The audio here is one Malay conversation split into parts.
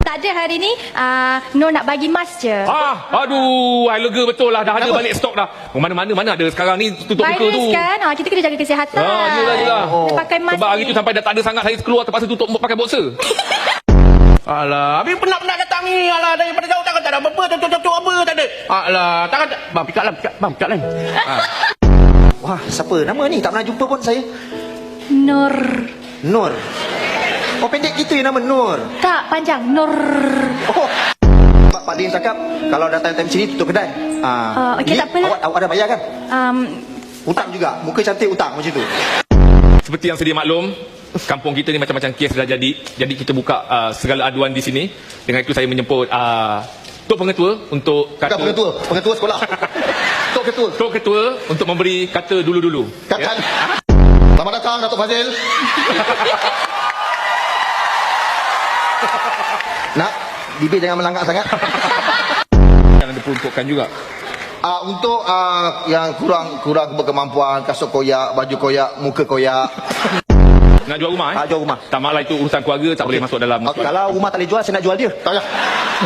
Tak ada hari ni, Nur nak bagi mas je. Aduh, lega betul lah. Dah ada balik stok dah. Mana ada sekarang ni tutup muka tu. Virus kan, kita kena jaga kesihatan. Yelah. Pakai mask. Sebab hari tu sampai dah tak ada sangat, saya keluar terpaksa tutup pakai boxer. Alah, habis penat-penat datang ni. Alah, daripada jauh takkan tak ada apa-apa. Tutup apa tak ada. Alah, takkan tak. Bang, pikat lah. Bang, pikat lah. Wah, siapa nama ni? Tak pernah jumpa pun saya. Nur. Nur. Oh, pendek gitu ya nama Nur. Tak, panjang. Nur. Oh. Pak Din cakap kalau datang time sini tutup kedai. Okey, ni tak apalah. Awak ada bayar kan? Hutang juga. Muka cantik hutang macam tu. Seperti yang sedia maklum, kampung kita ni macam-macam kes dah jadi. Jadi kita buka segala aduan di sini. Dengan itu saya menjemput Tok Pengetua untuk kata... Pengetua sekolah. Tok Ketua untuk memberi kata dulu-dulu. Kata. Selamat datang Datuk Fazil. Nak, bibir jangan melanggar sangat. Kan ada peruntukan juga. Untuk yang kurang berkemampuan, kasut koyak, baju koyak, muka koyak. Nak jual rumah Jual rumah. Tak malah itu urusan keluarga, tak boleh masuk dalam. Kalau rumah tak boleh jual, saya nak jual dia. Tak payah.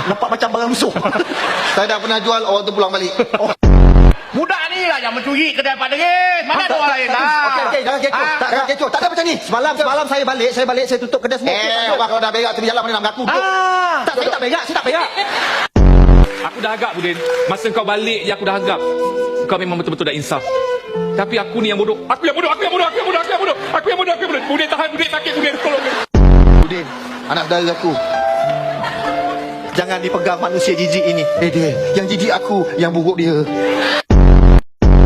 Nampak macam barang musuh. Saya dah pernah jual, orang tu pulang balik. Budak ni lah yang mencuri kedai Pak Degis. Mana ada orang lain lah. Okey, jangan kecoh. Jangan kecoh. Tak ada macam ni. Semalam saya balik, saya tutup kedai semua. Awak kalau dah berak tepi jalan mana nak mengaku. Tak, saya tak berak. Aku dah agak, Budin. Masa kau balik je aku dah agak. Kau memang betul-betul dah insaf. Tapi aku ni yang bodoh. Aku yang bodoh. Budin tahan, Budin sakit, Budin tolong. Budin, anak saudara aku. Jangan dipegang manusia jijik ini. Dia, yang jijik aku, yang buruk dia.